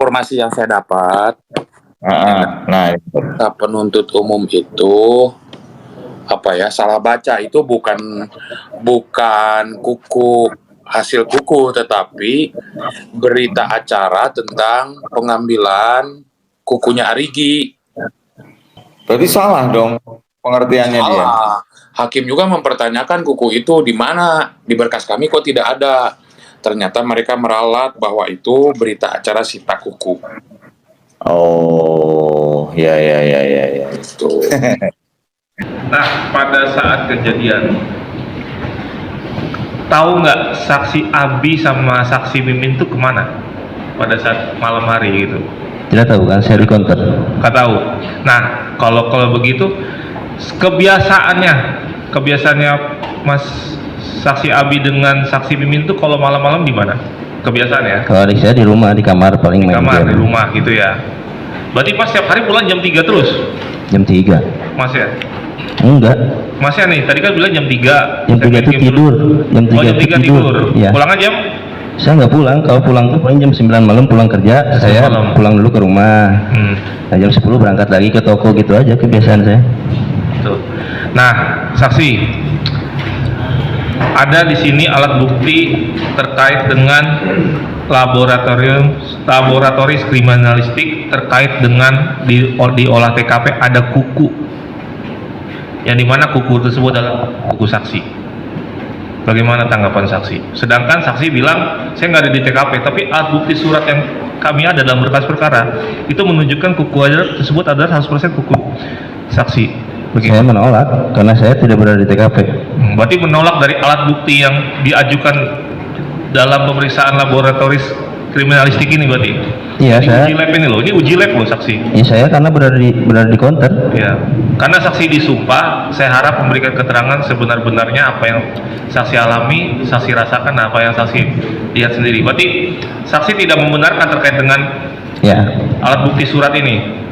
informasi yang saya dapat, Nah, penuntut umum itu salah baca, itu bukan hasil kuku, tetapi berita acara tentang pengambilan kukunya Arigi. berarti salah dong pengertiannya dia. Salah. Hakim juga mempertanyakan kuku itu di mana, di berkas kami kok tidak ada. Ternyata mereka meralat bahwa itu berita acara sita kuku. Oh, ya. Itu. Nah, pada saat kejadian, tahu nggak saksi Abi sama saksi Mimin itu kemana pada saat malam hari gitu? Tidak tahu kan, saya di counter. Nggak tahu. Nah, kalau begitu kebiasaannya Mas saksi Abi dengan saksi Mimin itu kalau malam-malam di mana? Kebiasaannya? Kalau adik saya di rumah, di kamar paling main Kamar, game. di rumah gitu ya. Berarti pas setiap hari pulang jam 3 terus? Jam 3. Mas ya? Enggak. Mas ya nih, tadi kan bilang jam 3. Jam 3 itu tidur. Jam 3 jam 3 tidur. Ya. Pulangnya jam? Saya nggak pulang. Kalau pulang tuh paling jam 9 malam pulang kerja. Saya malam. pulang dulu ke rumah. Nah, jam 10 berangkat lagi ke toko, gitu aja kebiasaan saya. Tuh. Nah, saksi, ada di sini alat bukti terkait dengan laboratoris kriminalistik terkait dengan di olah TKP ada kuku, yang dimana kuku tersebut adalah kuku saksi. Bagaimana tanggapan saksi? Sedangkan saksi bilang saya nggak ada di TKP, tapi alat bukti surat yang kami ada dalam berkas perkara itu menunjukkan kuku tersebut adalah 100% kuku saksi. Bagaimana? Saya menolak karena saya tidak berada di TKP. Berarti menolak dari alat bukti yang diajukan dalam pemeriksaan laboratoris kriminalistik ini berarti? Iya, ini saya. Uji lab ini loh, ini uji lab loh saksi. Iya, saya karena berada di counter. Ya, karena saksi disumpah, saya harap memberikan keterangan sebenar-benarnya apa yang saksi alami, saksi rasakan, apa yang saksi lihat sendiri. Berarti saksi tidak membenarkan terkait dengan alat bukti surat ini.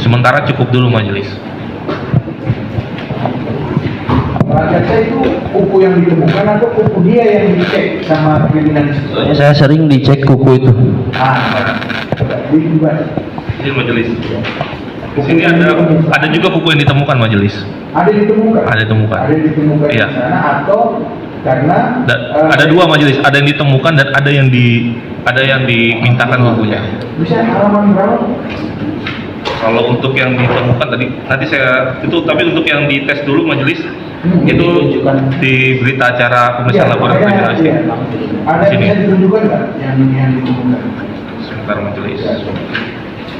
Sementara cukup dulu majelis. Rakyatnya itu kuku yang ditemukan atau kuku dia yang dicek sama kriminalistik? Saya sering dicek kuku itu. Ini juga. Ini majelis. Sini ada juga kuku yang ditemukan majelis. Ada ditemukan. Ada ditemukan. Ada ditemukan Iya. di sana atau karena ada dua majelis, ada yang ditemukan dan ada yang dimintakan kukunya. Bisa halaman berapa? Kalau untuk yang ditemukan tadi nanti saya itu, tapi untuk yang dites dulu majelis itu di berita acara pemeriksaan laboratorium kriminalistik. Ada yang bisa ditunjukkan nggak yang ditemukan? Sebentar majelis.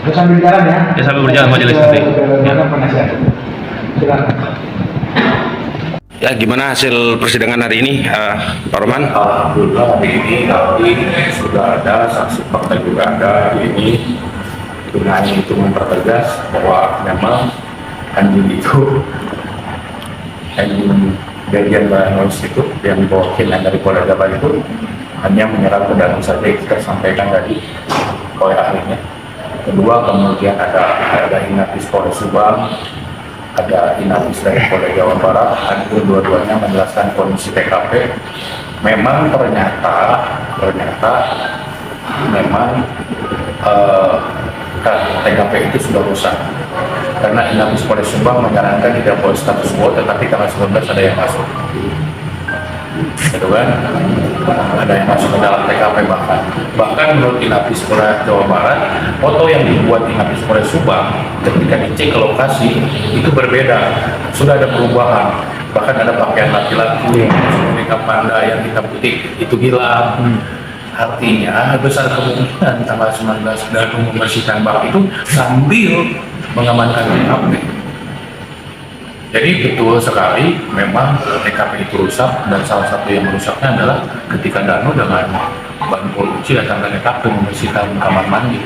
Terus sambil jalan ya? Ya sambil berjalan majelis nanti. Ya. Silakan. Ya, gimana hasil persidangan hari ini, Pak Roman? Alhamdulillah hari ini sudah ada saksi fakta juga ada hari ini, dengan itu mempertegas bahwa memang anjing bagian Banos itu yang dibawa kinan dari Polda Jabar itu hanya menyerang ke dalam saja, kita sampaikan tadi oleh ahlinya. Kedua, kemudian ada Inafis Polda Subang, ada Inafis dari Polda Jawa Barat, dan dua-duanya menjelaskan kondisi TKP. Memang ternyata memang TKP itu sudah rusak karena Inafis Polda Subang menyarankan tidak boleh status quo, tetapi karena 19 ada yang masuk, gitu kan, ada yang masuk ke dalam TKP. Bahkan menurut Inafis Polda Jawa Barat, foto yang dibuat Inafis Polda Subang ketika dicek ke lokasi itu berbeda, sudah ada perubahan, bahkan ada pakaian laki-laki seperti panda yang hitam putih itu gila. Artinya besar kemungkinan tanggal 19 dan membersihkan bak itu sambil mengamankan TKP. Jadi betul sekali memang TKP itu rusak, dan salah satu yang merusaknya adalah ketika Danu dengan ban polisi datang ke TKP membersihkan kamar mandi.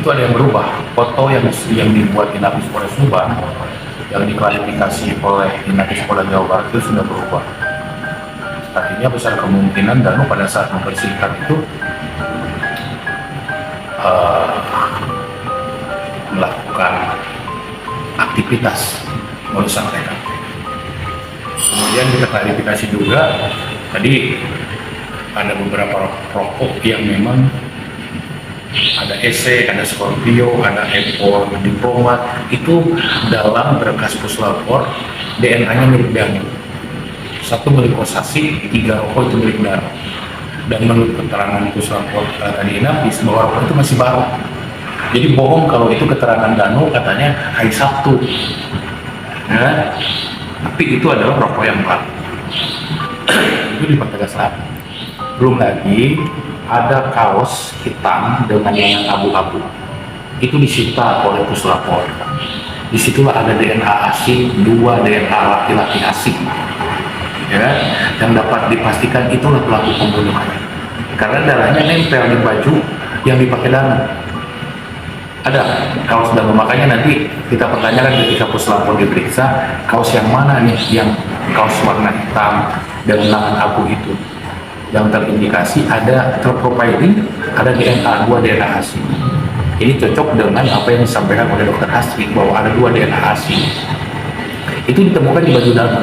Itu ada yang berubah. Foto yang dibuat Inafis Polda Subang yang diklarifikasi oleh Inafis Polda Jawa Barat itu sudah berubah. Artinya besar kemungkinan Danu pada saat membersihkan itu melakukan aktivitas merusak TKP. Kemudian kita klarifikasi juga tadi ada beberapa rokok yang memang ada EC, ada Scorpio, ada Apple, Diplomat, itu dalam berkas puslapor DNA-nya milik Danu. Satu milik Kosasi, 3 rokok itu milik Danu. Dan menurut keterangan puslapor tadi Inapis bahwa rokok itu masih baru. Jadi bohong kalau itu keterangan Danu katanya hari Sabtu. Ya, tapi itu adalah rokok yang baru. Itu dipertegas lagi. Belum lagi ada kaos hitam dengan yang abu-abu. Itu disita oleh puslapor. Disitulah ada DNA asing, 2 DNA laki-laki asing. Ya, yang dapat dipastikan itulah pelaku pembunuhan. Karena darahnya nempel di baju yang dipakai Danu. Ada kaos Danu, makanya nanti kita pertanyakan ketika puslapor diperiksa, kaos yang mana nih yang kaos warna hitam dan lengan abu itu yang terindikasi ada terprofiling, ada DNA, 2 DNA asing. Ini cocok dengan apa yang disampaikan oleh Dr. Hasri bahwa ada 2 DNA asing. Itu ditemukan di baju Danu.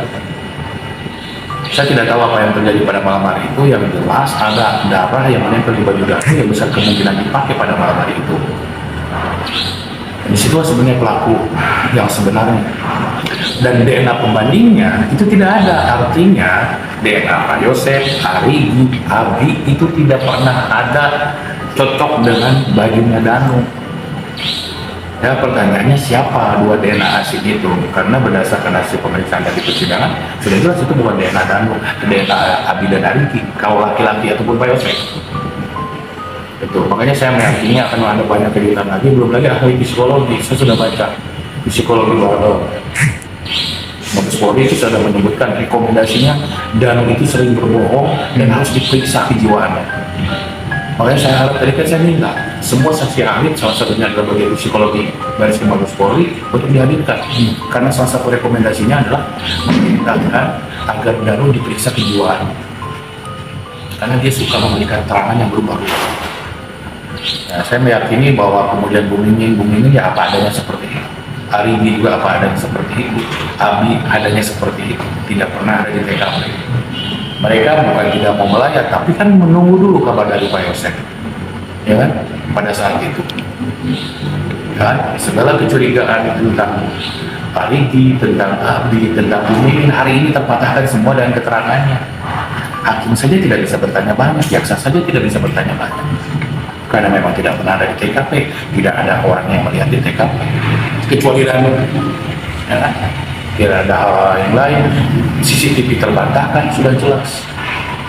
Saya tidak tahu apa yang terjadi pada malam hari itu, yang jelas ada darah yang menempel di baju Danu yang besar kemungkinan dipakai pada malam hari itu. Dan disitulah sebenarnya pelaku yang sebenarnya. Dan DNA pembandingnya itu tidak ada, artinya DNA Pak Yosef, Arigi, Abi itu tidak pernah ada cocok dengan bajunya Danu. Ya, pertanyaannya siapa 2 DNA asing itu? Karena berdasarkan hasil pemeriksaan dari persidangan sudah jelas itu bukan DNA Danu, DNA Abi dan Arigi, kalau laki-laki ataupun Pak Yosef. Betul, makanya saya meyakini akan ada banyak kejutan lagi, belum lagi ahli psikologi. Saya sudah baca psikologi baru. Mabes Polri itu sudah menyebutkan rekomendasinya Danu itu sering berbohong dan harus diperiksa kejiwaannya. Makanya saya harap tadi kan saya minta semua saksi ahli, salah satunya adalah bagian psikologi dari Mabes Polri untuk dihadirkan. Karena salah satu rekomendasinya adalah memerintahkan agar Danu diperiksa kejiwaan. Karena dia suka memberikan keterangan yang berubah-ubah. Nah, saya meyakini bahwa kemudian Bu Mimin ya apa adanya seperti itu. Arigi juga apa adanya seperti itu. Abi adanya seperti itu. Tidak pernah ada di TKP. Mereka bukan tidak mau melayat, tapi kan menunggu dulu kabar dari Pak Yosef. Ya kan? Pada saat itu. Kan? Segala kecurigaan tentang Arigi, tentang Abi, tentang Bu Mimin hari ini terpatahkan semua dengan keterangannya. Hakim saja tidak bisa bertanya banyak, jaksa saja tidak bisa bertanya banyak. Karena memang tidak pernah ada di TKP, tidak ada orang yang melihat di TKP, kecuali Danu. Ya, tidak ada hal yang lain. CCTV terbantahkan sudah jelas.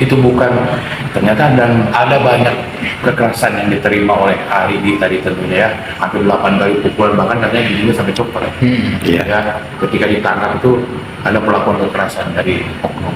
Itu bukan ternyata, dan ada banyak kekerasan yang diterima oleh Arigi tadi tentunya ya, hampir 8 kali pukulan, bahkan katanya giginya sampai copot. Ya, ketika ditangkap itu ada pelakuan kekerasan dari oknum.